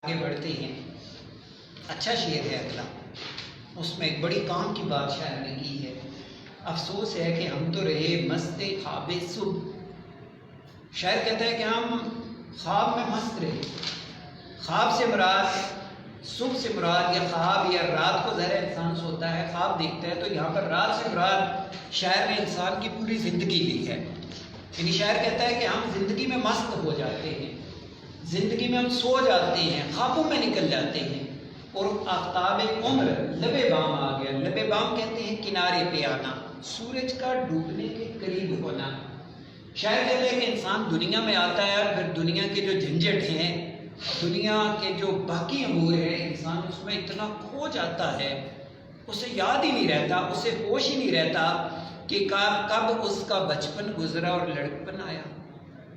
آگے بڑھتے ہیں۔ اچھا شعر ہے اگلا، اس میں ایک بڑی کام کی بات شاعر نے کی ہے۔ افسوس ہے کہ ہم تو رہے مست خواب صبح۔ شاعر کہتا ہے کہ ہم خواب میں مست رہے۔ خواب سے مراد صبح سے مراد یا خواب یا رات کو ظاہر انسان سوتا ہے، خواب دیکھتا ہے، تو یہاں پر رات سے مراد شاعر نے انسان کی پوری زندگی لی ہے۔ یعنی شاعر کہتا ہے کہ ہم زندگی میں مست ہو جاتے ہیں، زندگی میں ہم سو جاتے ہیں، خوابوں میں نکل جاتے ہیں، اور آفتاب عمر لب بام آ گیا۔ لب بام کہتے ہیں کنارے پہ آنا، سورج کا ڈوبنے کے قریب ہونا۔ شاعر کہتے ہیں کہ انسان دنیا میں آتا ہے اور پھر دنیا کے جو جھنجھٹ ہیں، دنیا کے جو باقی امور ہیں، انسان اس میں اتنا کھو جاتا ہے، اسے یاد ہی نہیں رہتا، اسے ہوش ہی نہیں رہتا کہ کب اس کا بچپن گزرا اور لڑکپن آیا،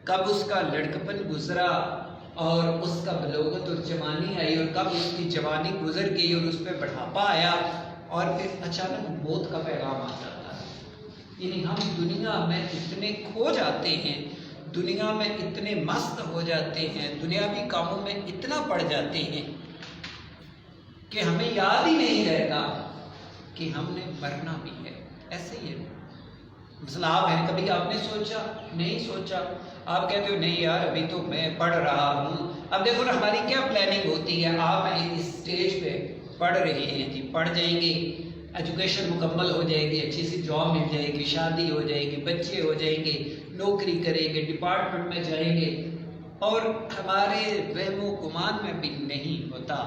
کب اس کا لڑکپن گزرا اور اس کا بلوغت اور جوانی آئی، اور کب اس کی جوانی گزر گئی اور اس پہ بڑھاپا آیا، اور پھر اچانک موت کا پیغام آ جاتا ہے۔ یعنی ہم دنیا میں اتنے کھو جاتے ہیں، دنیا میں اتنے مست ہو جاتے ہیں، دنیاوی کاموں میں اتنا پڑ جاتے ہیں کہ ہمیں یاد ہی نہیں رہتا کہ ہم نے مرنا بھی ہے۔ ایسے ہی ہے مثلا آپ ہیں، کبھی آپ نے سوچا؟ نہیں سوچا۔ آپ کہتے ہو نہیں یار ابھی تو میں پڑھ رہا ہوں۔ اب دیکھو نا ہماری کیا پلاننگ ہوتی ہے، آپ اس اسٹیج پہ پڑھ رہے ہیں، جی پڑھ جائیں گے، ایجوکیشن مکمل ہو جائے گی، اچھی سی جاب مل جائے گی، شادی ہو جائے گی، بچے ہو جائیں گے، نوکری کریں گے، ڈپارٹمنٹ میں جائیں گے، اور ہمارے وہم و گمان میں بھی نہیں ہوتا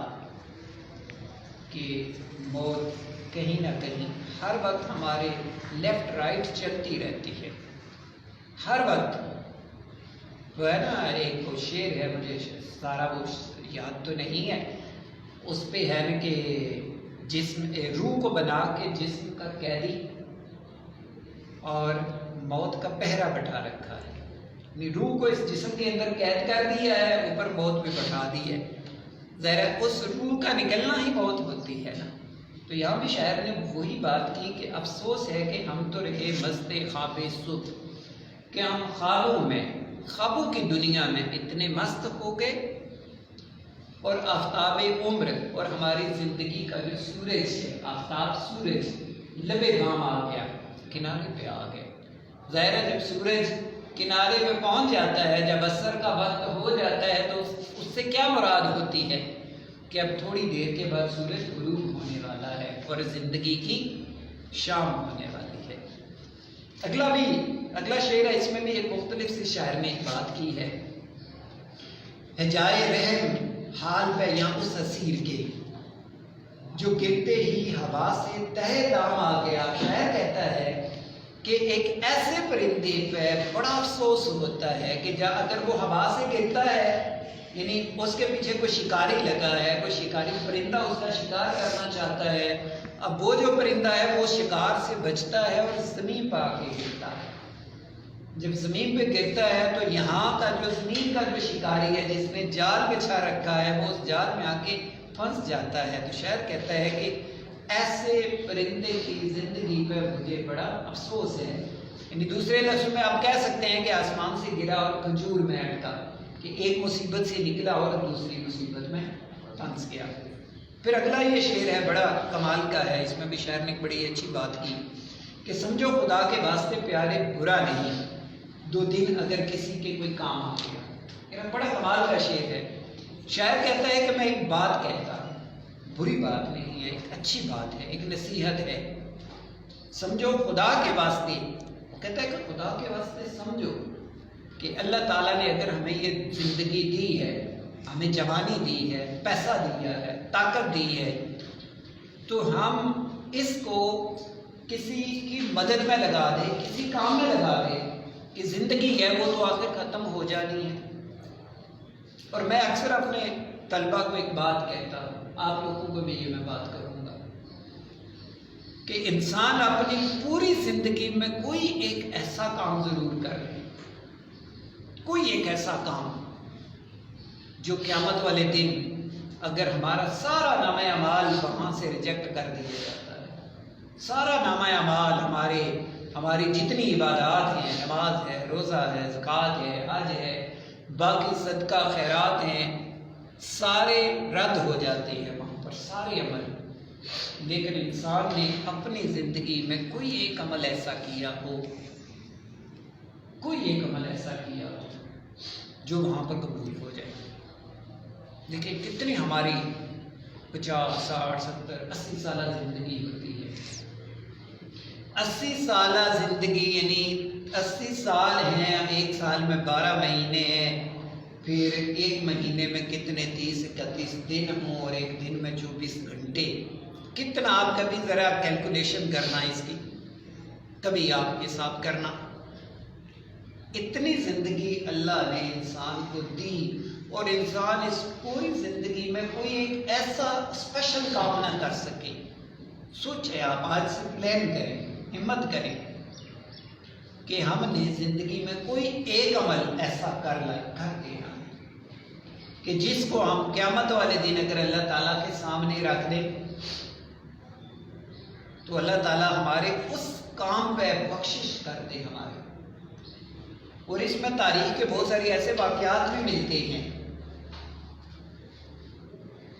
کہ موت کہیں نہ کہیں ہر وقت ہمارے لیفٹ رائٹ چلتی رہتی ہے، ہر وقت۔ وہ ہے نا ایک وہ شعر ہے، مجھے سارا وہ یاد تو نہیں ہے، اس پہ ہے نا کہ جسم روح کو بنا کے جسم کا قیدی اور موت کا پہرا بٹھا رکھا ہے۔ یعنی روح کو اس جسم کے اندر قید کر دیا ہے، اوپر موت بھی بٹھا دی ہے۔ ظاہر اس روح کا نکلنا ہی موت ہوتی ہے نا۔ تو یہاں بھی شاعر نے وہی بات کی کہ افسوس ہے کہ ہم تو رہے مست خواب صبح، کہ ہم خوابوں کی دنیا میں اتنے مست ہو گئے، اور آفتاب عمر اور ہماری زندگی کا جو سورج ہے، آفتاب سورج لب بام آ گیا، کنارے پہ آ گئے۔ ظاہر ہے جب سورج کنارے پہ پہنچ جاتا ہے، جب عصر کا وقت ہو جاتا ہے، تو اس سے کیا مراد ہوتی ہے کہ اب تھوڑی دیر کے بعد سورج غروب ہونے والا ہے اور زندگی کی شام ہونے والی ہے۔ اگلا شعر ہے، اس میں بھی ایک مختلف سی شاعر نے ایک بات کی ہے جائے رحم حال پہ یا اس اسیر کے جو گرتے ہی ہوا سے تہ دام آ گیا۔ شاعر کہتا ہے کہ ایک ایسے پرندے پہ بڑا افسوس ہوتا ہے کہ اگر وہ ہوا سے گرتا ہے، یعنی اس کے پیچھے کوئی شکاری لگا ہے، کوئی شکاری پرندہ اس کا شکار کرنا چاہتا ہے، اب وہ جو پرندہ ہے وہ شکار سے بچتا ہے اور زمین پہ آ کے گرتا ہے۔ جب زمین پہ گرتا ہے تو یہاں کا جو زمین کا جو شکاری ہے، جس نے جال بچھا رکھا ہے، وہ اس جال میں آ کے پھنس جاتا ہے۔ تو شاعر کہتا ہے کہ ایسے پرندے کی زندگی پہ مجھے بڑا افسوس ہے۔ یعنی دوسرے لفظ میں آپ کہہ سکتے ہیں کہ آسمان سے گرا اور کھجور میں اٹکا، کہ ایک مصیبت سے نکلا اور دوسری مصیبت میں پھنس گیا۔ پھر اگلا یہ شعر ہے، بڑا کمال کا ہے، اس میں بھی شاعر نے بڑی اچھی بات کی کہ سمجھو خدا کے واسطے پیارے برا نہیں، دو دن اگر کسی کے کوئی کام آ گیا۔ یہ بڑا کمال کا شعر ہے۔ شاعر کہتا ہے کہ میں ایک بات کہتا ہوں، بری بات نہیں ہے، ایک اچھی بات ہے، ایک نصیحت ہے، سمجھو خدا کے واسطے۔ وہ کہتا ہے کہ خدا کے واسطے سمجھو کہ اللہ تعالیٰ نے اگر ہمیں یہ زندگی دی ہے، ہمیں جوانی دی ہے، پیسہ دیا ہے، طاقت دی ہے، تو ہم اس کو کسی کی مدد میں لگا دیں، کسی کام میں لگا دیں کہ زندگی ہے وہ تو آخر ختم ہو جانی ہے۔ اور میں اکثر اپنے طلبہ کو ایک بات کہتا ہوں، آپ لوگوں کو بھی یہ میں بات کروں گا کہ انسان اپنی پوری زندگی میں کوئی ایک ایسا کام ضرور کرے، کوئی ایک ایسا کام جو قیامت والے دن اگر ہمارا سارا نامہ اعمال وہاں سے ریجیکٹ کر دیا جاتا ہے، سارا نامہ اعمال ہماری جتنی عبادات ہیں، نماز ہے، روزہ ہے، زکوٰۃ ہے، حج ہے، باقی صدقہ خیرات ہیں، سارے رد ہو جاتے ہیں وہاں پر سارے عمل، لیکن انسان نے اپنی زندگی میں کوئی ایک عمل ایسا کیا ہو، کوئی ایک عمل ایسا کیا ہو جو وہاں پر قبول ہو جائے۔ لیکن کتنی ہماری 50 60 70 80 سالہ زندگی ہوتی ہے، 80 سالہ زندگی یعنی 80 سال ہیں، ایک سال میں 12 مہینے ہیں، پھر ایک مہینے میں کتنے 30 31 دن ہوں اور ایک دن میں 24 گھنٹے، کتنا آپ کبھی ذرا کیلکولیشن کرنا اس کی، کبھی آپ حساب کرنا۔ اتنی زندگی اللہ نے انسان کو دی اور انسان اس پوری زندگی میں کوئی ایک ایسا اسپیشل کام نہ کر سکے۔ سوچے آپ، آج سے پلان کریں، ہمت کریں کہ ہم نے زندگی میں کوئی ایک عمل ایسا کر دینا کہ جس کو ہم قیامت والے دن اگر اللہ تعالیٰ کے سامنے رکھ دیں تو اللہ تعالیٰ ہمارے اس کام پہ بخشش کر دے ہمارے۔ اور اس میں تاریخ کے بہت سارے ایسے واقعات بھی ملتے ہیں۔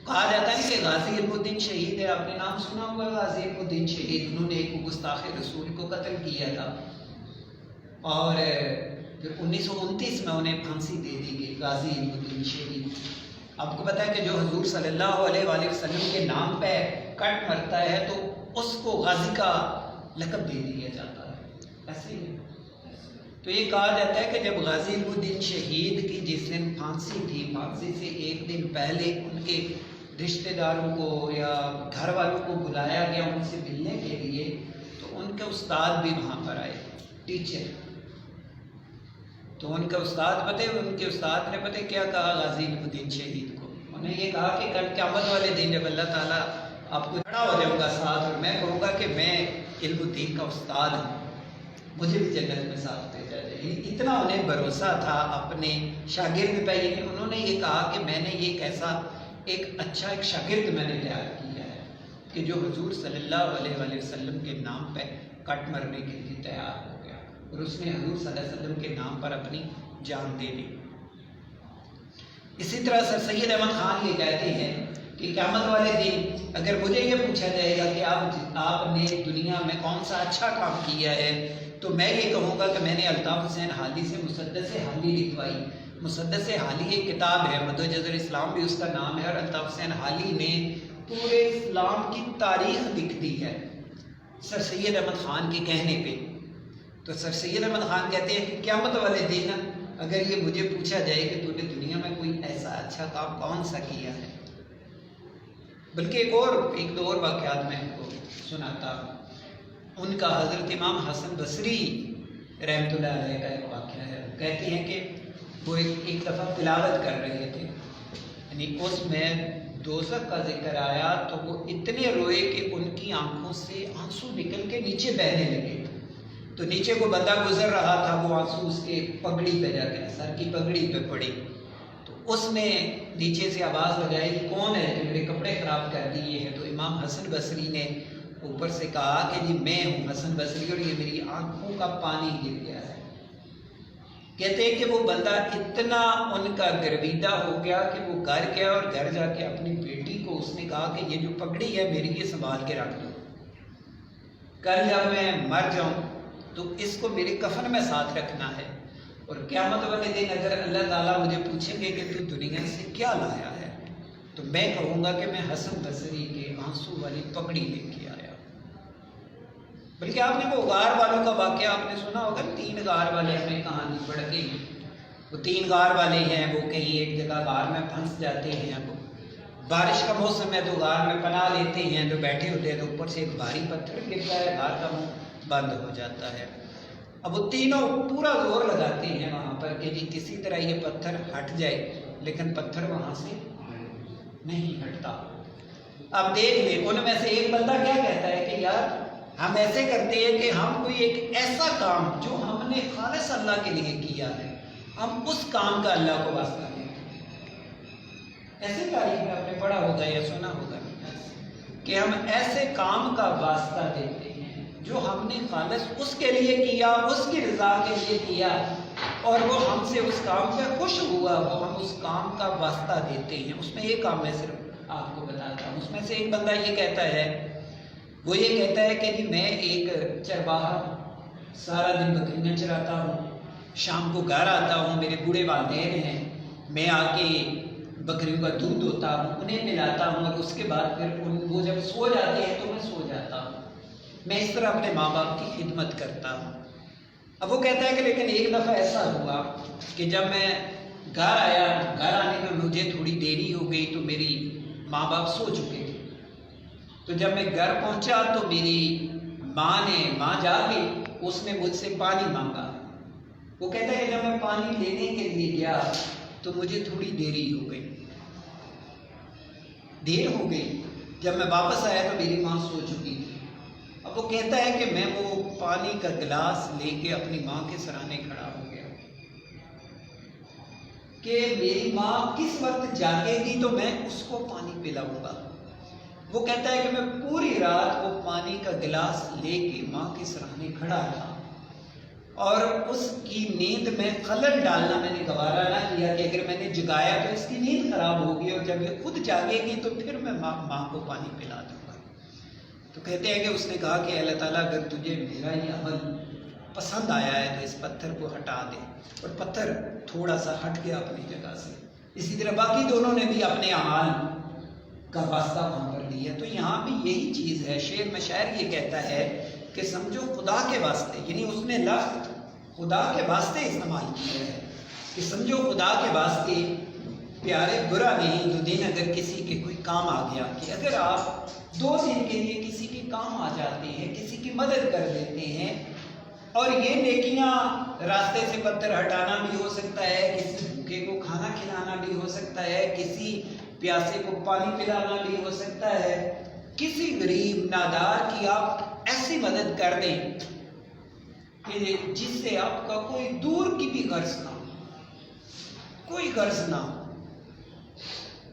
کہا جاتا ہے کہ غازی علم الدین شہید ہے، آپ نے نام سنا ہوگا غازی علم الدین شہید، انہوں نے ایک گستاخ رسول کو قتل کیا تھا اور پھر 1929 میں انہیں پھانسی دے دی گئی، غازی علم الدین شہید۔ آپ کو پتا ہے کہ جو حضور صلی اللہ علیہ وآلہ وسلم کے نام پہ کٹ مرتا ہے تو اس کو غازی کا لقب دے دیا جاتا ہے، ایسے ہی۔ تو یہ کہا جاتا ہے کہ جب غازی علم الدین شہید کی جس دن پھانسی تھی، پھانسی سے ایک دن پہلے ان کے رشتہ داروں کو یا گھر والوں کو بلایا گیا ان سے ملنے کے لیے، تو ان کے استاد بھی وہاں پر آئے، ٹیچر۔ تو ان کا استاد ان کے استاد نے کیا کہا غازی علم الدین شہید کو؟ انہیں یہ کہا کہ کل قیامت والے دن جب اللہ تعالیٰ آپ کو کھڑا ہو جاؤں گا ساتھ اور میں کہوں گا کہ میں علم الدین کا استاد ہوں، مجھے بھی جنت میں ساتھ دے جائے۔ اتنا انہیں بھروسہ تھا اپنے شاگرد پہ، یعنی انہوں نے یہ کہا کہ میں نے یہ کیسا ایک اچھا ایک شاگرد میں نے تیار کیا ہے کہ جو حضور صلی اللہ علیہ وآلہ وسلم کے نام پہ کٹ مرنے کے لیے تیار ہو گیا اور اس نے حضور صلی اللہ علیہ وسلم کے نام پر اپنی جان دے دی۔ اسی طرح سر سید احمد خان یہ کہتے ہیں کہ قیامت والے دن اگر مجھے یہ پوچھا جائے گا کہ آپ نے دنیا میں کون سا اچھا کام کیا ہے، تو میں یہ کہوں گا کہ میں نے الطاف حسین حالی سے مسدس حالی لکھوائی۔ مسدس حالی ایک کتاب ہے، مدرج الاسلام بھی اس کا نام ہے، اور الطاف حسین حالی نے پورے اسلام کی تاریخ لکھ دی ہے سر سید احمد خان کے کہنے پہ۔ تو سر سید احمد خان کہتے ہیں کہ قیامت والے دن اگر یہ مجھے پوچھا جائے کہ تو نے دنیا میں کوئی ایسا اچھا کام کون سا کیا ہے، بلکہ ایک دو اور واقعات میں آپ کو سناتا ہوں۔ ان کا حضرت امام حسن بصری رحمۃ اللہ علیہ کا ایک واقعہ ہے۔ کہتے ہیں کہ وہ ایک دفعہ تلاوت کر رہے تھے، یعنی اس میں دوزخ کا ذکر آیا تو وہ اتنے روئے کہ ان کی آنکھوں سے آنسو نکل کے نیچے بہنے لگے۔ تو نیچے کو بندہ گزر رہا تھا، وہ آنسو اس کے پگڑی پہ جا کے سر کی پگڑی پہ پڑی، تو اس نے نیچے سے آواز لگائی کہ کون ہے جو میرے کپڑے خراب کر دیے ہیں؟ تو امام حسن بصری نے اوپر سے کہا کہ جی میں ہوں حسن بصری اور یہ میری آنکھوں کا پانی گر گیا ہے۔ کہتے ہیں کہ وہ بندہ اتنا ان کا گرویدہ ہو گیا کہ وہ گھر گیا اور گھر جا کے اپنی بیٹی کو اس نے کہا کہ یہ جو پگڑی ہے میری، یہ سنبھال کے رکھ دو، کل جب میں مر جاؤں تو اس کو میرے کفن میں ساتھ رکھنا ہے، اور قیامت والے دن اگر اللہ تعالیٰ مجھے پوچھیں گے کہ تو دنیا سے کیا لایا ہے، تو میں کہوں گا کہ میں حسن بصری کے آنسو والی پگڑی لے کے آیا۔ بلکہ آپ نے وہ غار والوں کا واقعہ آپ نے سنا ہوگا، 3 غار والے ہمیں کہانی پڑھتے ہیں۔ وہ 3 غار والے ہیں، وہ کہیں ایک جگہ غار میں پھنس جاتے ہیں، وہ بارش کا موسم ہے تو غار میں پناہ لیتے ہیں، جو بیٹھے ہوتے ہیں تو اوپر سے ایک بھاری پتھر گرتا ہے، غار کا منہ بند ہو جاتا ہے۔ اب وہ تینوں پورا زور لگاتے ہیں وہاں پر کہ جی کسی طرح یہ پتھر ہٹ جائے، لیکن پتھر وہاں سے نہیں ہٹتا۔ اب دیکھ لیں ان میں سے ایک بندہ کیا کہتا ہے کہ یار ہم ایسے کرتے ہیں کہ ہم کوئی ایک ایسا کام جو ہم نے خالص اللہ کے لیے کیا ہے، ہم اس کام کا اللہ کو واسطہ دیں۔ ایسے تاریخ میں آپ نے پڑھا ہوگا یا سنا ہوگا کہ ہم ایسے کام کا واسطہ دیتے ہیں جو ہم نے خالص اس کے لیے کیا، اس کی رضا کے لیے کیا، اور وہ ہم سے اس کام پہ خوش ہوا، وہ ہم اس کام کا واسطہ دیتے ہیں۔ اس میں ایک کام میں صرف آپ کو بتاتا ہوں، اس میں سے ایک بندہ یہ کہتا ہے، وہ یہ کہتا ہے کہ جی میں ایک چرواہا، سارا دن بکریاں چراتا ہوں، شام کو گھر آتا ہوں، میرے بوڑھے والدین ہیں، میں آ کے بکریوں کا دودھ ہوتا ہوں، انہیں پلاتا ہوں، اور اس کے بعد پھر وہ جب سو جاتے ہیں تو میں سو جاتا ہوں، میں اس طرح اپنے ماں باپ کی خدمت کرتا ہوں۔ اب وہ کہتا ہے کہ لیکن ایک دفعہ ایسا ہوا کہ جب میں گھر آیا، گھر آنے میں مجھے تھوڑی دیری ہو گئی تو میری ماں باپ سو چکے تھے، تو جب میں گھر پہنچا تو میری ماں جاگی، اس نے مجھ سے پانی مانگا۔ وہ کہتا ہے کہ جب میں پانی لینے کے لیے گیا تو مجھے تھوڑی دیر ہو گئی، جب میں واپس آیا تو میری ماں سو چکی تھی۔ اب وہ کہتا ہے کہ میں وہ پانی کا گلاس لے کے اپنی ماں کے سرانے کھڑا ہو گیا کہ میری ماں کس وقت جاگے گی تو میں اس کو پانی پلاؤں گا۔ وہ کہتا ہے کہ میں پوری رات وہ پانی کا گلاس لے کے ماں کے سرانے کھڑا تھا، اور اس کی نیند میں خلل ڈالنا میں نے گوارا نہ کیا کہ اگر میں نے جگایا تو اس کی نیند خراب ہوگی، اور جب یہ خود جاگے گی تو پھر میں ماں کو پانی پلا دوں گا۔ تو کہتے ہیں کہ اس نے کہا کہ اللہ تعالیٰ اگر تجھے میرا یہ عمل پسند آیا ہے تو اس پتھر کو ہٹا دے، اور پتھر تھوڑا سا ہٹ گیا اپنی جگہ سے۔ اسی طرح باقی دونوں نے بھی اپنے اعمال کا واسطہ وہاں پر لیا۔ تو یہاں بھی یہی چیز ہے، شعر میں شاعر یہ کہتا ہے کہ سمجھو خدا کے واسطے، یعنی اس نے لفظ خدا کے واسطے استعمال کیا ہے کہ سمجھو خدا کے واسطے پیارے برا نہیں دو دن اگر کسی کے کوئی کام آ گیا، کہ اگر آپ 2 دن کے لیے کسی کے کام آ جاتے ہیں، کسی کی مدد کر دیتے ہیں، اور یہ نیکیاں راستے سے پتھر ہٹانا بھی ہو سکتا ہے، کسی بھوکے کو کھانا کھلانا بھی ہو سکتا ہے، کسی پیاسے کو پانی پلانا بھی ہو سکتا ہے، کسی غریب نادار کی آپ ایسی مدد کر دیں کہ جس سے آپ کا کوئی دور کی بھی غرض نہ ہو، کوئی غرض نہ ہو،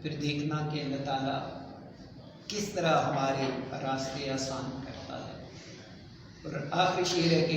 پھر دیکھنا کہ اللہ تعالیٰ کس طرح ہمارے راستے آسان کرتا ہے۔ اور آخری شعر ہے کہ